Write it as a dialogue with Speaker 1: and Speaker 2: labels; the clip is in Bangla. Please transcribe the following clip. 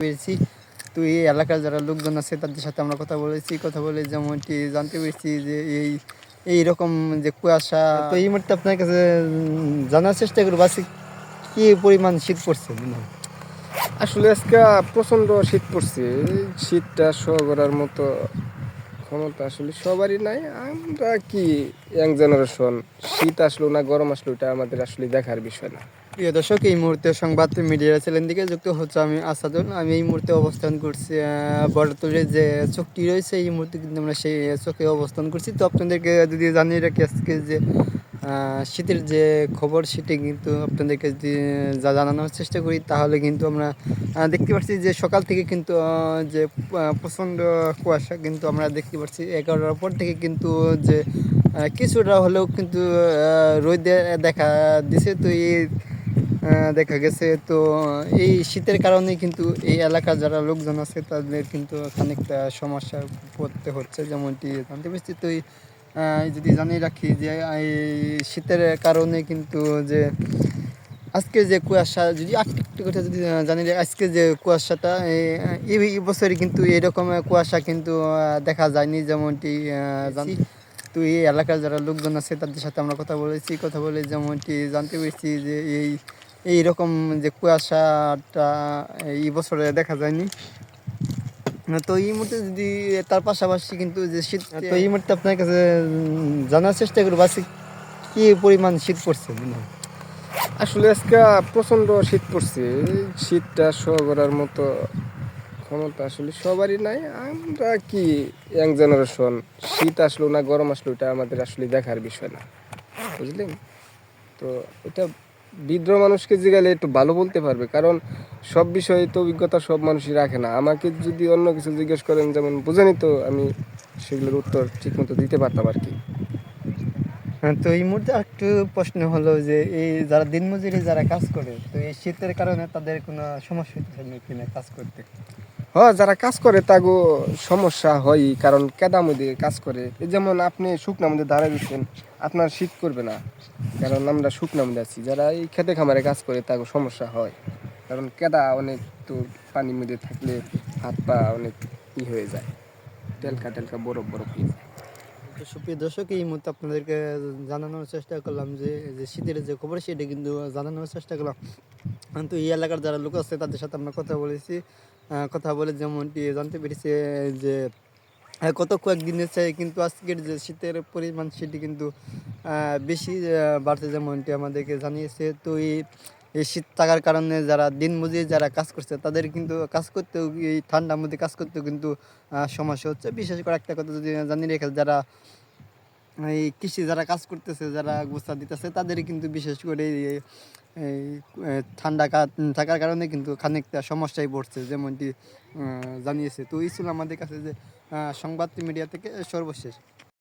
Speaker 1: পেরেছি। তো এই এলাকার যারা লোকজন আছে তাদের সাথে আমরা কথা বলেছি, কথা বলে যেমনটি জানতে পেরেছি যে এইরকম যে কুয়াশা। তো এই মুহূর্তে আপনার কাছে জানার চেষ্টা করবো আজকে কি পরিমাণ শীত পড়ছে।
Speaker 2: আসলে আজকে প্রচণ্ড শীত পড়ছে। শীতটা সহ করার মতো ক্ষমতা আসলে সবারই নাই। আমরা কি ইয়াং জেনারেশন, শীত আসলো না গরম আসলো এটা আমাদের আসলে দেখার বিষয় না।
Speaker 1: প্রিয় দর্শক, এই মুহূর্তে সংবাদ মিডিয়া চ্যানেল দিকে যুক্ত হচ্ছে আমি আসাদুল। আমি এই মুহূর্তে অবস্থান করছি বড়তলের যে চোখটি রয়েছে, এই মুহূর্তে কিন্তু আমরা সেই চোখে অবস্থান করছি। তো আপনাদেরকে যদি জানিয়ে রাখি আজকে যে শীতের যে খবর সেটি কিন্তু আপনাদেরকে যদি জানানোর চেষ্টা করি তাহলে কিন্তু আমরা দেখতে পাচ্ছি যে সকাল থেকে কিন্তু যে প্রচণ্ড কুয়াশা কিন্তু আমরা দেখতে পাচ্ছি। 11টার পর থেকে কিন্তু যে কিছুটা হলেও কিন্তু রোদে দেখা দিছে। তো এই দেখা গেছে তো এই শীতের কারণে কিন্তু এই এলাকার যারা লোকজন আছে তাদের কিন্তু খানিকটা সমস্যায় পড়তে হচ্ছে, যেমনটি জানতে পারছি। তো যদি জানিয়ে রাখি যে এই শীতের কারণে কিন্তু যে আজকে যে কুয়াশা, যদি একটু কথা যদি জানি যে আজকে যে কুয়াশাটা এই বছরে কিন্তু এরকম কুয়াশা কিন্তু দেখা যায়নি, যেমনটি জানি। তো এই এলাকার যারা লোকজন আছে তাদের সাথে আমরা কথা বলেছি, কথা বলে যেমনটি জানতে পেরেছি যে এইরকম যে কুয়াশাটা এই বছরে দেখা যায়নি। তো এই মুহূর্তে যদি তার পাশাপাশি কিন্তু যে শীত, তো এই মুহূর্তে আপনার কাছে জানার চেষ্টা করবো আজকে কি পরিমাণ শীত পড়ছে।
Speaker 2: আসলে আজকে প্রচণ্ড শীত পড়ছে। শীতটা সহ করার মতো ক্ষমতা আসলে সবারই নাই। আমরা কি ইয়াং জেনারেশন, শীত আসলো না গরম আসলো এটা আমাদের আসলে দেখার বিষয় না, বুঝলেন? তো এটা বৃদ্ধ মানুষকে জিজ্ঞালে একটু ভালো বলতে পারবে, কারণ সব বিষয়ে তো অভিজ্ঞতা সব মানুষই রাখে না। আমাকে যদি অন্য কিছু জিজ্ঞেস করেন, যেমন বুঝেনি, তো আমি সেগুলোর উত্তর ঠিকমতো দিতে পারতাম আর কি।
Speaker 1: হ্যাঁ, তো এই মুহূর্তে একটু প্রশ্ন হলো যে এই যারা দিনমজুরি যারা কাজ করে, তো এই শীতের কারণে তাদের কোনো সমস্যা হচ্ছে কিনা কাজ করতে?
Speaker 2: হ্যাঁ, যারা কাজ করে তাগো সমস্যা হয়, কারণ কেদার মধ্যে কাজ করে। এই যেমন আপনি শুকনার মধ্যে দাঁড়ায় দিচ্ছেন, আপনার শীত করবে না, কারণ আমরা শুকনার মধ্যে আছি। যারা এই খেতে খামারে কাজ করে তাগো সমস্যা হয়, কারণ কেদা অনেক, তো পানির মধ্যে থাকলে হাত পা অনেক হয়ে যায়, টেলকা টেলকা বরফ বরফ হয়ে যায়।
Speaker 1: তো সুপ্রিয় দর্শক, এই মুহূর্তে আপনাদেরকে জানানোর চেষ্টা করলাম যে শীতের যে খবর সেটা কিন্তু জানানোর চেষ্টা করলাম। কিন্তু এই এলাকার যারা লোক আছে তাদের সাথে আমরা কথা বলেছি, কথা বলে যেমনটি জানতে পেরেছি যে গত কয়েকদিনের চেয়ে কিন্তু আজকের যে শীতের পরিমাণ সেটি কিন্তু বেশি বাড়ছে, যেমনটি আমাদেরকে জানিয়েছে। তো এই শীত থাকার কারণে যারা দিনমজুরি যারা কাজ করছে তাদের কিন্তু কাজ করতেও, এই ঠান্ডার মধ্যে কাজ করতেও কিন্তু সমস্যা হচ্ছে। বিশেষ করে একটা কথা যদি জানিয়ে রেখে, যারা এই কৃষি যারা কাজ করতেছে, যারা গোছা দিতেছে, তাদের কিন্তু বিশেষ করে এই ঠান্ডা থাকার কারণে কিন্তু খানিকটা সমস্যায় পড়ছে, যেমনটি জানিয়েছে। তো এই ছিল আমাদের কাছে যে সংবাদ মিডিয়া থেকে সর্বশেষ।